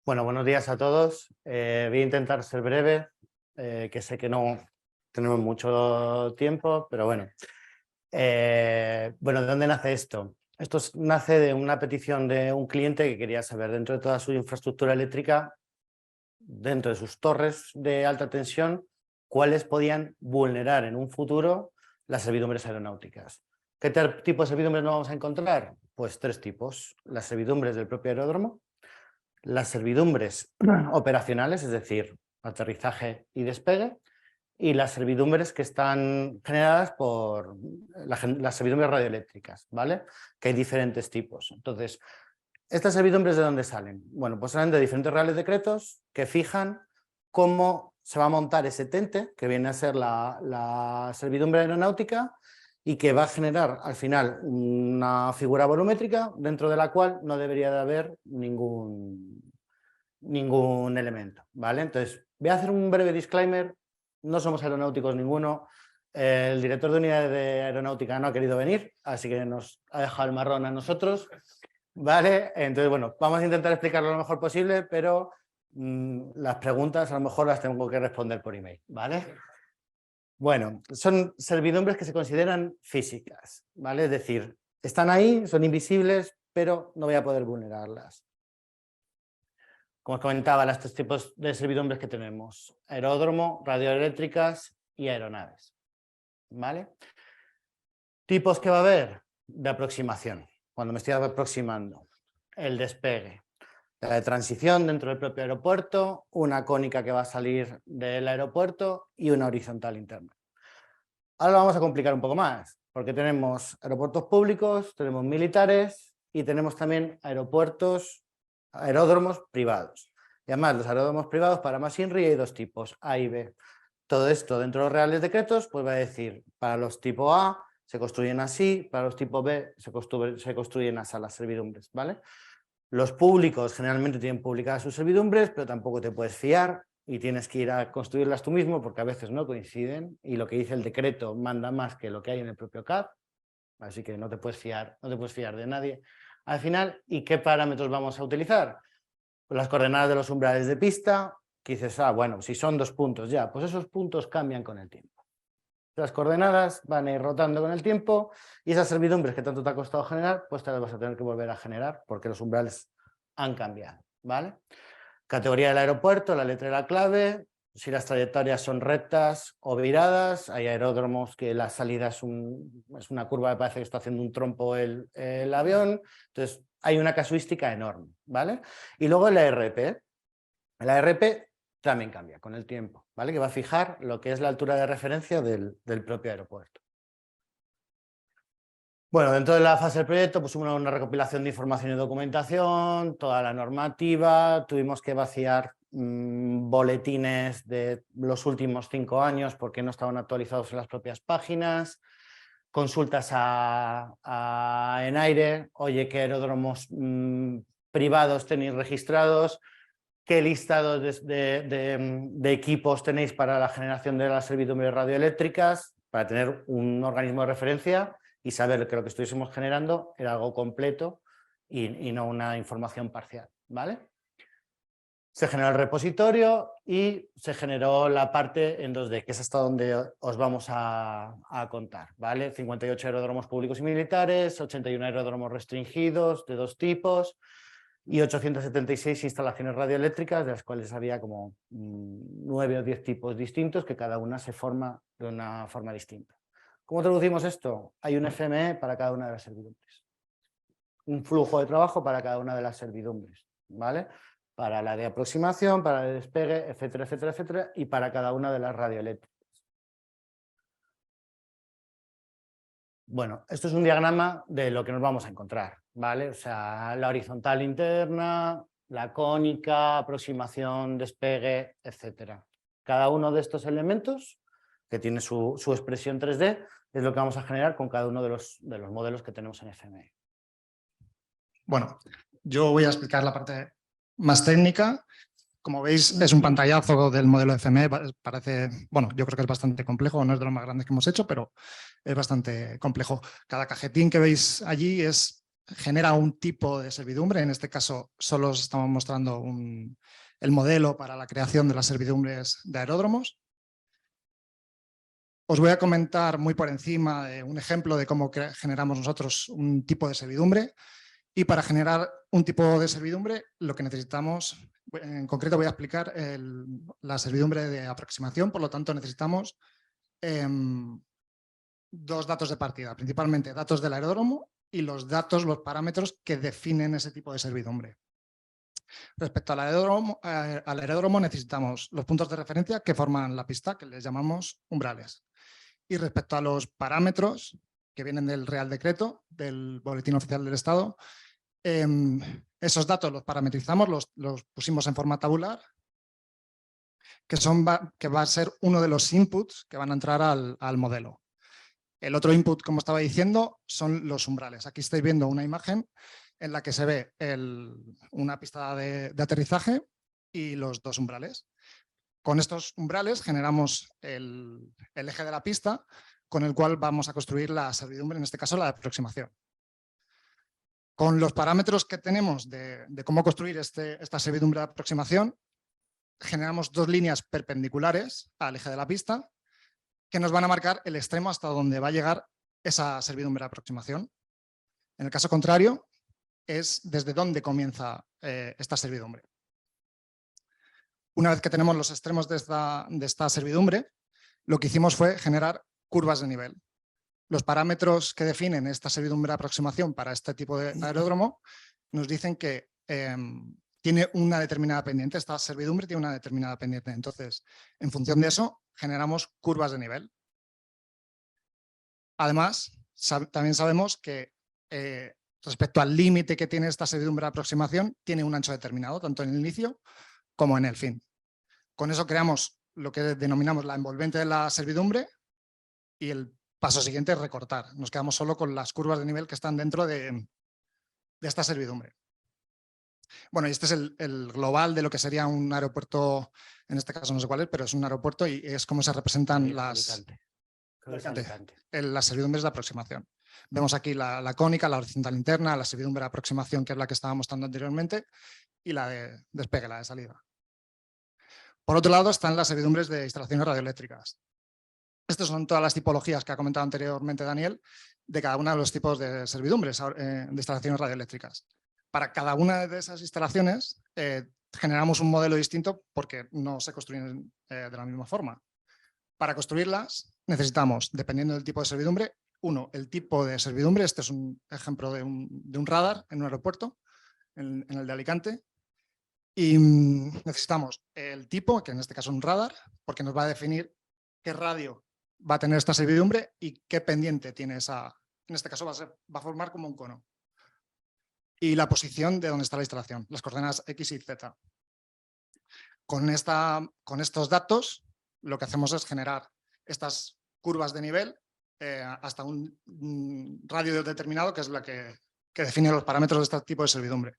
Bueno, buenos días a todos. Voy a intentar ser breve, que sé que no tenemos mucho tiempo, pero bueno. Bueno, ¿de dónde nace esto? Esto nace de una petición de un cliente que quería saber dentro de toda su infraestructura eléctrica, dentro de sus torres de alta tensión, cuáles podían vulnerar en un futuro las servidumbres aeronáuticas. ¿Qué tipo de servidumbres nos vamos a encontrar? Pues tres tipos. Las servidumbres del propio aeródromo, las servidumbres operacionales, es decir, aterrizaje y despegue, y las servidumbres que están generadas por las servidumbres radioeléctricas, ¿vale? Que hay diferentes tipos. Entonces, ¿estas servidumbres de dónde salen? Bueno, pues salen de diferentes reales decretos que fijan cómo se va a montar ese tente, que viene a ser la servidumbre aeronáutica, y que va a generar al final una figura volumétrica dentro de la cual no debería de haber ningún elemento, ¿vale? Entonces, voy a hacer un breve disclaimer. No somos aeronáuticos ninguno. El director de unidad de aeronáutica no ha querido venir, así que nos ha dejado el marrón a nosotros, ¿vale? Entonces, bueno, vamos a intentar explicarlo lo mejor posible, pero las preguntas a lo mejor las tengo que responder por email, ¿vale? Bueno, son servidumbres que se consideran físicas, ¿vale? Es decir, están ahí, son invisibles, pero no voy a poder vulnerarlas. Como os comentaba, los tres tipos de servidumbres que tenemos: aeródromo, radioeléctricas y aeronaves, ¿vale? Tipos que va a haber de aproximación, cuando me estoy aproximando: el despegue, la de transición dentro del propio aeropuerto, una cónica que va a salir del aeropuerto y una horizontal interna. Ahora lo vamos a complicar un poco más, porque tenemos aeropuertos públicos, tenemos militares y tenemos también aeródromos privados. Y además, los aeródromos privados, para más INRI, hay dos tipos, A y B. Todo esto dentro de los reales decretos, pues va a decir, para los tipo A se construyen así, para los tipo B se construyen así las servidumbres, ¿vale? Los públicos generalmente tienen publicadas sus servidumbres, pero tampoco te puedes fiar y tienes que ir a construirlas tú mismo porque a veces no coinciden y lo que dice el decreto manda más que lo que hay en el propio CAD, así que no te puedes fiar de nadie. Al final, ¿y qué parámetros vamos a utilizar? Pues las coordenadas de los umbrales de pista, que dices, bueno, si son 2 puntos ya, pues esos puntos cambian con el tiempo. Las coordenadas van a ir rotando con el tiempo y esas servidumbres que tanto te ha costado generar, pues te las vas a tener que volver a generar porque los umbrales han cambiado, ¿vale? Categoría del aeropuerto, la letra de la clave, si las trayectorias son rectas o viradas. Hay aeródromos que la salida es una curva que parece que está haciendo un trompo el avión. Entonces, hay una casuística enorme, ¿vale? Y luego el ARP. El ARP también cambia con el tiempo, ¿vale? Que va a fijar lo que es la altura de referencia del propio aeropuerto. Bueno, dentro de la fase del proyecto pusimos una recopilación de información y documentación, toda la normativa, tuvimos que vaciar boletines de los últimos 5 años porque no estaban actualizados en las propias páginas, consultas en aire, oye, ¿qué aeródromos privados tenéis registrados? ¿Qué listados de equipos tenéis para la generación de las servidumbres radioeléctricas? Para tener un organismo de referencia y saber que lo que estuviésemos generando era algo completo y no una información parcial, ¿vale? Se generó el repositorio y se generó la parte en 2D, que es hasta donde os vamos a contar, ¿vale? 58 aeródromos públicos y militares, 81 aeródromos restringidos de 2 tipos, y 876 instalaciones radioeléctricas, de las cuales había como 9 o 10 tipos distintos, que cada una se forma de una forma distinta. ¿Cómo traducimos esto? Hay un FME para cada una de las servidumbres. Un flujo de trabajo para cada una de las servidumbres, ¿vale? Para la de aproximación, para el despegue, etcétera, etcétera, etcétera, y para cada una de las radioeléctricas. Bueno, esto es un diagrama de lo que nos vamos a encontrar, ¿vale? O sea, la horizontal interna, la cónica, aproximación, despegue, etcétera. Cada uno de estos elementos, que tiene su expresión 3D, es lo que vamos a generar con cada uno de los modelos que tenemos en FME. Bueno, yo voy a explicar la parte más técnica. Como veis, es un pantallazo del modelo FME. Parece, bueno, yo creo que es bastante complejo, no es de los más grandes que hemos hecho, pero es bastante complejo. Cada cajetín que veis allí es genera un tipo de servidumbre. En este caso solo os estamos mostrando el modelo para la creación de las servidumbres de aeródromos. Os voy a comentar muy por encima un ejemplo de cómo generamos nosotros un tipo de servidumbre. Y para generar un tipo de servidumbre, lo que necesitamos, en concreto voy a explicar la servidumbre de aproximación, por lo tanto necesitamos dos datos de partida, principalmente datos del aeródromo y los parámetros que definen ese tipo de servidumbre. Respecto al aeródromo necesitamos los puntos de referencia que forman la pista, que les llamamos umbrales. Y respecto a los parámetros que vienen del Real Decreto, del Boletín Oficial del Estado, esos datos los parametrizamos, los pusimos en forma tabular, que va a ser uno de los inputs que van a entrar al modelo. El otro input, como estaba diciendo, son los umbrales. Aquí estáis viendo una imagen en la que se ve una pista de aterrizaje y los dos umbrales. Con estos umbrales generamos el eje de la pista con el cual vamos a construir la servidumbre, en este caso la de aproximación. Con los parámetros que tenemos de cómo construir esta servidumbre de aproximación, generamos dos líneas perpendiculares al eje de la pista que nos van a marcar el extremo hasta donde va a llegar esa servidumbre de aproximación. En el caso contrario, es desde dónde comienza esta servidumbre. Una vez que tenemos los extremos de esta servidumbre, lo que hicimos fue generar curvas de nivel. Los parámetros que definen esta servidumbre de aproximación para este tipo de aeródromo nos dicen que tiene una determinada pendiente, esta servidumbre tiene una determinada pendiente. Entonces, en función de eso, generamos curvas de nivel. Además, también sabemos que respecto al límite que tiene esta servidumbre de aproximación, tiene un ancho determinado, tanto en el inicio como en el fin. Con eso creamos lo que denominamos la envolvente de la servidumbre y el paso siguiente es recortar. Nos quedamos solo con las curvas de nivel que están dentro de esta servidumbre. Bueno, y este es el global de lo que sería un aeropuerto, en este caso no sé cuál es, pero es un aeropuerto y es como se representan las servidumbres de aproximación. Vemos aquí la cónica, la horizontal interna, la servidumbre de aproximación, que es la que estaba mostrando anteriormente, y la de despegue, la de salida. Por otro lado están las servidumbres de instalaciones radioeléctricas. Estas son todas las tipologías que ha comentado anteriormente Daniel, de cada uno de los tipos de servidumbres de instalaciones radioeléctricas. Para cada una de esas instalaciones generamos un modelo distinto porque no se construyen de la misma forma. Para construirlas necesitamos, dependiendo del tipo de servidumbre, el tipo de servidumbre. Este es un ejemplo de un radar en un aeropuerto, en el de Alicante. Y necesitamos el tipo, que en este caso es un radar, porque nos va a definir qué radio va a tener esta servidumbre y qué pendiente tiene esa. En este caso va a formar como un cono. Y la posición de donde está la instalación, las coordenadas X y Z. Con estos datos, lo que hacemos es generar estas curvas de nivel hasta un radio determinado, que es la que define los parámetros de este tipo de servidumbre.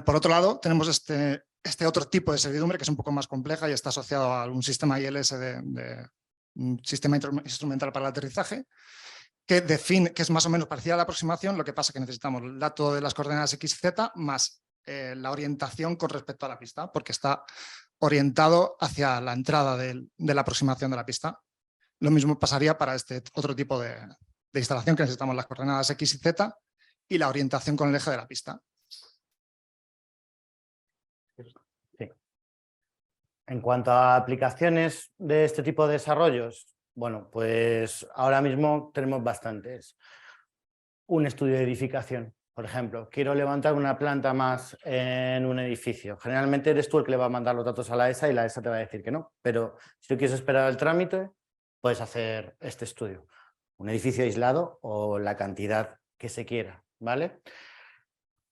Por otro lado, tenemos este otro tipo de servidumbre que es un poco más compleja y está asociado a un sistema ILS de un sistema instrumental para el aterrizaje, que es más o menos parecida a la aproximación. Lo que pasa es que necesitamos el dato de las coordenadas X y Z más la orientación con respecto a la pista, porque está orientado hacia la entrada de la aproximación de la pista. Lo mismo pasaría para este otro tipo de instalación, que necesitamos las coordenadas X y Z y la orientación con el eje de la pista. Sí. En cuanto a aplicaciones de este tipo de desarrollos, bueno, pues ahora mismo tenemos bastantes. Un estudio de edificación, por ejemplo. Quiero levantar una planta más en un edificio. Generalmente eres tú el que le va a mandar los datos a la ESA y la ESA te va a decir que no. Pero si tú quieres esperar el trámite, puedes hacer este estudio. Un edificio aislado o la cantidad que se quiera, ¿vale?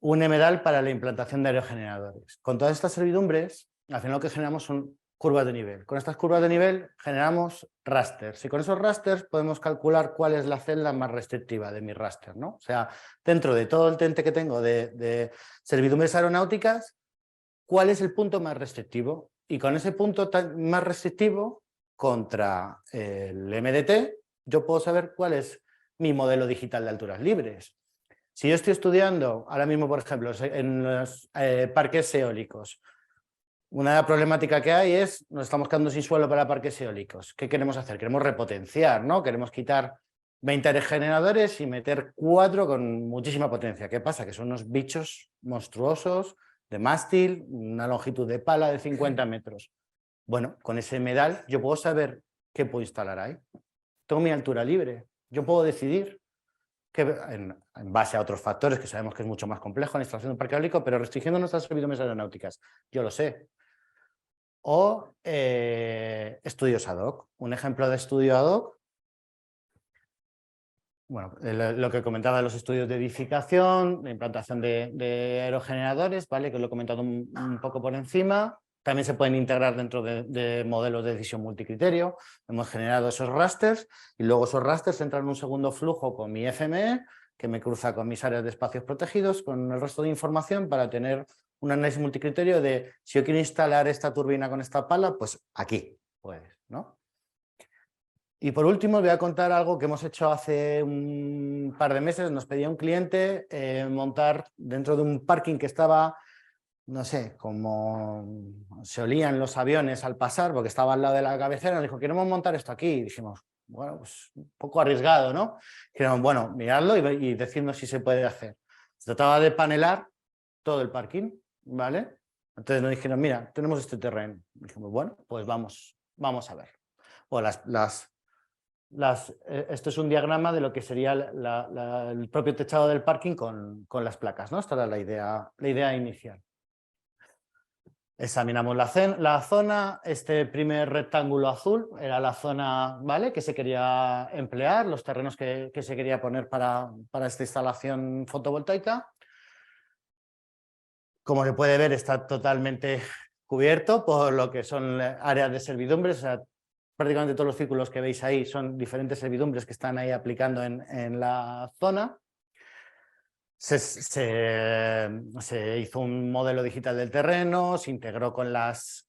Un EMEDAL para la implantación de aerogeneradores. Con todas estas servidumbres, al final lo que generamos son curvas de nivel. Con estas curvas de nivel generamos rasters y con esos rasters podemos calcular cuál es la celda más restrictiva de mi raster, ¿no? O sea, dentro de todo el tente que tengo de servidumbres aeronáuticas, ¿cuál es el punto más restrictivo? Y con ese punto más restrictivo contra el MDT, yo puedo saber cuál es mi modelo digital de alturas libres. Si yo estoy estudiando ahora mismo, por ejemplo, en los parques eólicos, una problemática que hay es, nos estamos quedando sin suelo para parques eólicos. ¿Qué queremos hacer? Queremos repotenciar, ¿no? Queremos quitar 20 aerogeneradores y meter 4 con muchísima potencia. ¿Qué pasa? Que son unos bichos monstruosos de mástil, una longitud de pala de 50 metros. Bueno, con ese medal yo puedo saber qué puedo instalar ahí. Tengo mi altura libre. Yo puedo decidir que, en base a otros factores que sabemos que es mucho más complejo la instalación de un parque eólico, pero restringiendo nuestras servidumbres aeronáuticas. Yo lo sé. O estudios ad hoc. Un ejemplo de estudio ad hoc, bueno, lo que comentaba de los estudios de edificación, de implantación de aerogeneradores, ¿vale? Que lo he comentado un poco por encima. También se pueden integrar dentro de modelos de decisión multicriterio. Hemos generado esos rasters y luego esos rasters entran en un segundo flujo con mi FME, que me cruza con mis áreas de espacios protegidos, con el resto de información para tener un análisis multicriterio de si yo quiero instalar esta turbina con esta pala, pues aquí, pues, ¿no? Y por último os voy a contar algo que hemos hecho hace un par de meses. Nos pedía un cliente montar dentro de un parking que estaba, no sé, como se olían los aviones al pasar, porque estaba al lado de la cabecera. Nos dijo, queremos montar esto aquí. Y dijimos, bueno, pues un poco arriesgado, ¿no? Dijimos, bueno, miradlo y decirnos si se puede hacer. Se trataba de panelar todo el parking, ¿vale? Entonces nos dijeron, mira, tenemos este terreno. Dijimos, bueno, pues vamos a ver. Bueno, esto es un diagrama de lo que sería el propio techado del parking con las placas, ¿no? Esta era la idea inicial. Examinamos la zona, este primer rectángulo azul era la zona, ¿vale?, que se quería emplear, los terrenos que se quería poner para esta instalación fotovoltaica. Como se puede ver, está totalmente cubierto por lo que son áreas de servidumbres, o sea, prácticamente todos los círculos que veis ahí son diferentes servidumbres que están ahí aplicando en la zona. Se hizo un modelo digital del terreno, se integró con las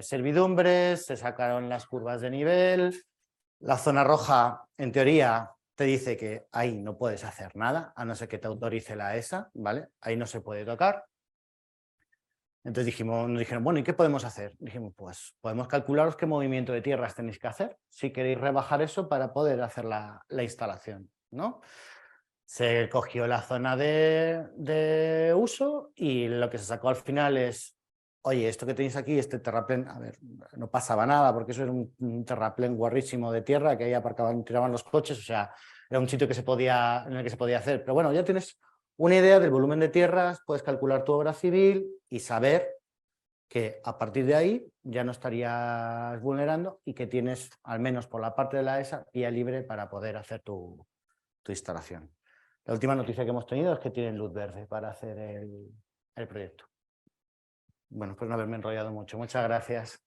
servidumbres, se sacaron las curvas de nivel. La zona roja, en teoría, te dice que ahí no puedes hacer nada, a no ser que te autorice la ESA, ¿vale? Ahí no se puede tocar. Entonces nos dijeron, bueno, ¿y qué podemos hacer? Dijimos, pues podemos calcularos qué movimiento de tierras tenéis que hacer, si queréis rebajar eso para poder hacer la instalación, ¿no? Se cogió la zona de uso y lo que se sacó al final es, oye, esto que tenéis aquí, este terraplén, a ver, no pasaba nada porque eso era un terraplén guarrísimo de tierra que ahí aparcaban, tiraban los coches, o sea, era un sitio en el que se podía hacer. Pero bueno, ya tienes una idea del volumen de tierras, puedes calcular tu obra civil y saber que a partir de ahí ya no estarías vulnerando y que tienes, al menos por la parte de la ESA, vía libre para poder hacer tu instalación. La última noticia que hemos tenido es que tienen luz verde para hacer el proyecto. Bueno, pues no haberme enrollado mucho. Muchas gracias.